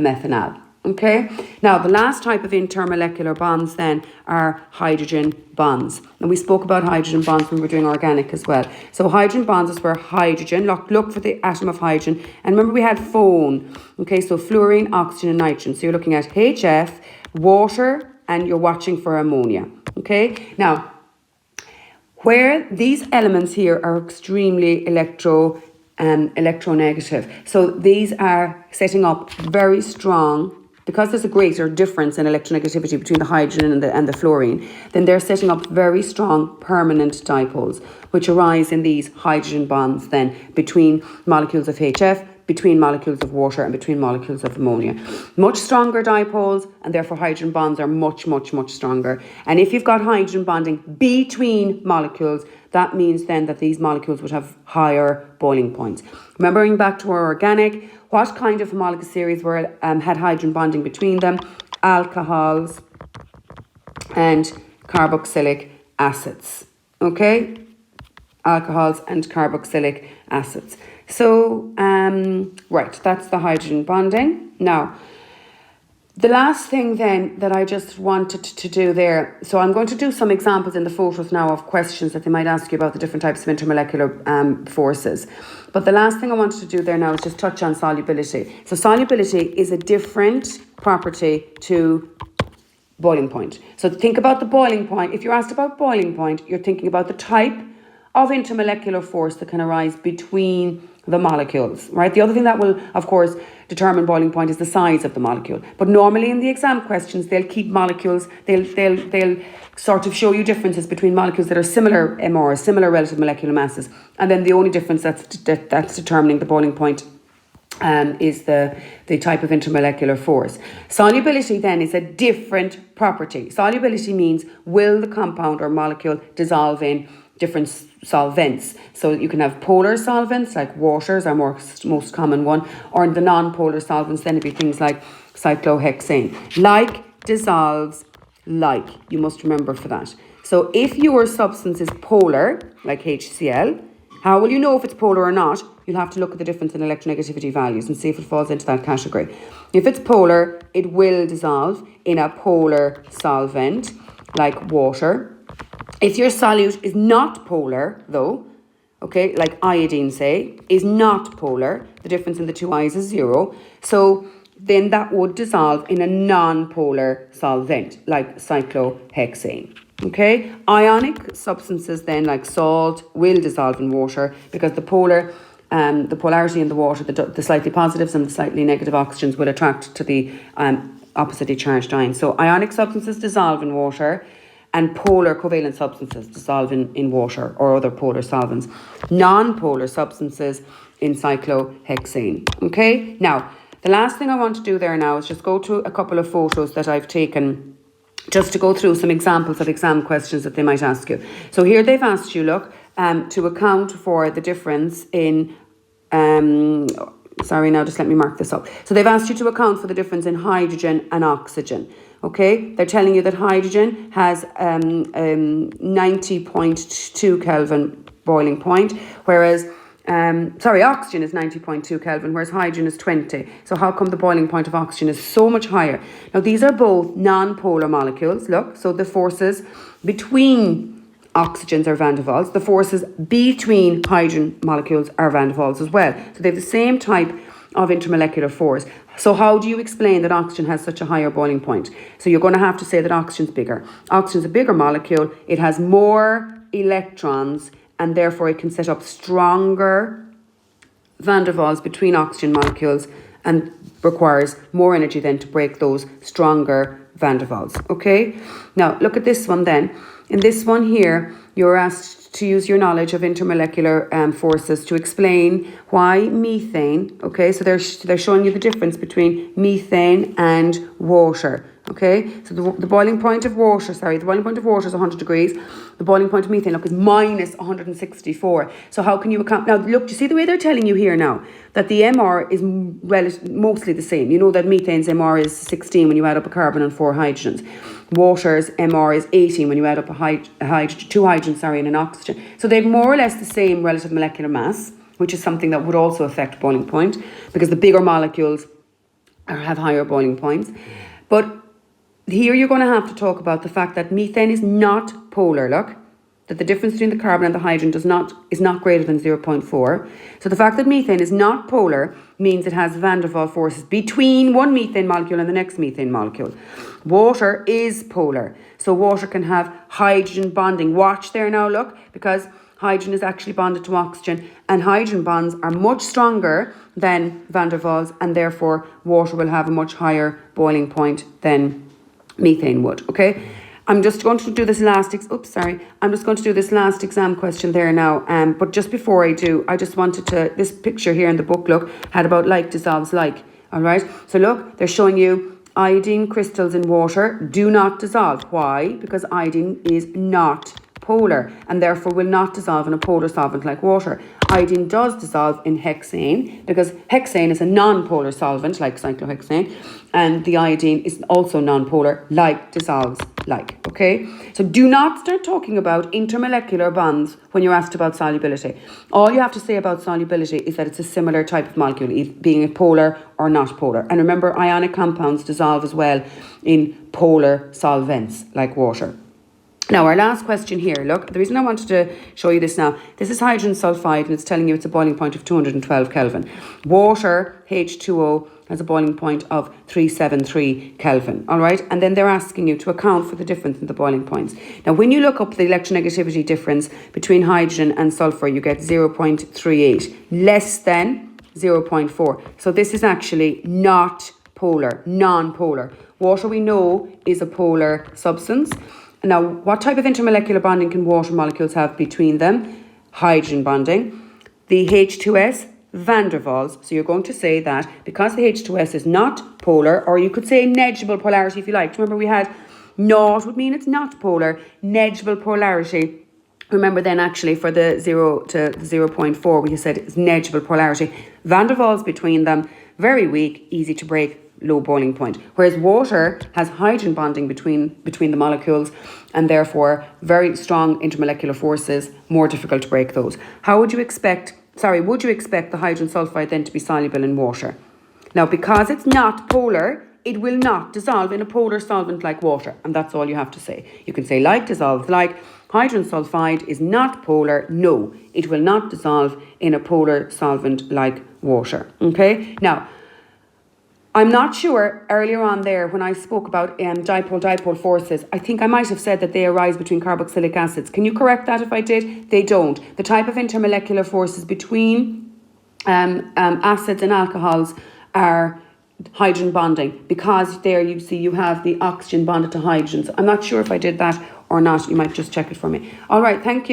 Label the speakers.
Speaker 1: methanol. Okay, now the last type of intermolecular bonds then are hydrogen bonds. And we spoke about hydrogen bonds when we were doing organic as well. So hydrogen bonds is where hydrogen, look for the atom of hydrogen. And remember we had phone. Okay, so fluorine, oxygen and nitrogen. So you're looking at HF, water, and you're watching for ammonia. Okay, now where these elements here are extremely electronegative. So these are setting up very strong, because there's a greater difference in electronegativity between the hydrogen and the fluorine, then they're setting up very strong permanent dipoles, which arise in these hydrogen bonds then between molecules of HF, between molecules of water and between molecules of ammonia. Much stronger dipoles, and therefore hydrogen bonds are much, much, much stronger. And if you've got hydrogen bonding between molecules, that means then that these molecules would have higher boiling points. Remembering back to our organic, what kind of homologous series had hydrogen bonding between them? Alcohols and carboxylic acids. Okay? Alcohols and carboxylic acids. So, right, that's the hydrogen bonding. Now, the last thing then that I just wanted to do there, so I'm going to do some examples in the photos now of questions that they might ask you about the different types of intermolecular forces. But the last thing I wanted to do there now is just touch on solubility. So solubility is a different property to boiling point. So think about the boiling point. If you're asked about boiling point, you're thinking about the type of intermolecular force that can arise between the molecules, right? The other thing that will, of course, determine boiling point is the size of the molecule. But normally in the exam questions, they'll keep molecules, they'll sort of show you differences between molecules that are similar MR, similar relative molecular masses. And then the only difference that's determining the boiling point is the type of intermolecular force. Solubility then is a different property. Solubility means will the compound or molecule dissolve in different solvents. So you can have polar solvents like water is our most common one, or the non-polar solvents then it'd be things like cyclohexane. Like dissolves like, you must remember for that. So if your substance is polar, like HCl, how will you know if it's polar or not? You'll have to look at the difference in electronegativity values and see if it falls into that category. If it's polar, it will dissolve in a polar solvent like water. If your solute is not polar, though, okay, like iodine, say, is not polar, the difference in the two I's is 0, so then that would dissolve in a non-polar solvent, like cyclohexane, okay? Ionic substances then, like salt, will dissolve in water because the polarity in the water, the slightly positives and the slightly negative oxygens will attract to the oppositely charged ions. So ionic substances dissolve in water, and polar covalent substances dissolve in water or other polar solvents. Non-polar substances in cyclohexane. Okay, now the last thing I want to do there now is just go to a couple of photos that I've taken just to go through some examples of exam questions that they might ask you. So here they've asked you, look, to account for the difference in sorry, now just let me mark this up. So they've asked you to account for the difference in hydrogen and oxygen. Okay, they're telling you that hydrogen has 90.2 Kelvin boiling point, whereas, oxygen is 90.2 Kelvin, whereas hydrogen is 20. So how come the boiling point of oxygen is so much higher? Now, these are both non-polar molecules, look, so the forces between oxygens are van der Waals. The forces between hydrogen molecules are van der Waals as well. So they have the same type of intermolecular force. So how do you explain that oxygen has such a higher boiling point? So you're going to have to say that oxygen's bigger. Oxygen's a bigger molecule. It has more electrons and therefore it can set up stronger van der Waals between oxygen molecules and requires more energy then to break those stronger van der Waals. Okay? Now look at this one then. In this one here, you're asked to use your knowledge of intermolecular forces to explain why methane, okay, so they're showing you the difference between methane and water, okay, so the boiling point of water, the boiling point of water is 100 degrees, the boiling point of methane, look, is minus 164, so how can you account, now look, do you see the way they're telling you here now, that the MR is mostly the same, you know that methane's MR is 16 when you add up a carbon and 4 hydrogens. Water's MR is 18 when you add up two hydrogens and an oxygen. So they've more or less the same relative molecular mass, which is something that would also affect boiling point because the bigger molecules or have higher boiling points. But here you're going to have to talk about the fact that methane is not polar, look, that the difference between the carbon and the hydrogen is not greater than 0.4. So the fact that methane is not polar means it has van der Waals forces between one methane molecule and the next methane molecule. Water is polar, so water can have hydrogen bonding. Watch there now, look, because hydrogen is actually bonded to oxygen, and hydrogen bonds are much stronger than van der Waals, and therefore water will have a much higher boiling point than methane would, okay? I'm just going to do this last, I'm just going to do this last exam question there now. But just before I do, I just wanted to, this picture here in the book, look, had about like dissolves like, all right? So look, they're showing you iodine crystals in water do not dissolve. Why? Because iodine is not polar and therefore will not dissolve in a polar solvent like water. Iodine does dissolve in hexane because hexane is a non-polar solvent like cyclohexane, and the iodine is also non-polar like dissolves like, okay? So do not start talking about intermolecular bonds when you're asked about solubility. All you have to say about solubility is that it's a similar type of molecule, being a polar or not polar. And remember, ionic compounds dissolve as well in polar solvents like water. Now, our last question here, look, the reason I wanted to show you this now, this is hydrogen sulfide and it's telling you it's a boiling point of 212 Kelvin. Water, H2O, has a boiling point of 373 Kelvin, all right? And then they're asking you to account for the difference in the boiling points. Now, when you look up the electronegativity difference between hydrogen and sulfur, you get 0.38, less than 0.4. So this is actually not polar, non-polar. Water, we know, is a polar substance. Now, what type of intermolecular bonding can water molecules have between them? Hydrogen bonding. The H2S, van der Waals. So you're going to say that because the H2S is not polar, or you could say negligible polarity if you like. Remember, we had not would mean it's not polar, negligible polarity. Remember then actually for the 0 to 0.4, we said it's negligible polarity. Van der Waals between them, very weak, easy to break, low boiling point. Whereas water has hydrogen bonding between the molecules and therefore very strong intermolecular forces, more difficult to break those. Would you expect the hydrogen sulfide then to be soluble in water? Now, because it's not polar, it will not dissolve in a polar solvent like water. And that's all you have to say. You can say like dissolves like. Hydrogen sulfide is not polar. No, it will not dissolve in a polar solvent like water. Okay? Now, I'm not sure earlier on there when I spoke about dipole-dipole forces, I think I might have said that they arise between carboxylic acids. Can you correct that if I did? They don't. The type of intermolecular forces between acids and alcohols are hydrogen bonding, because there you see you have the oxygen bonded to hydrogen. So I'm not sure if I did that or not. You might just check it for me. All right, thank you.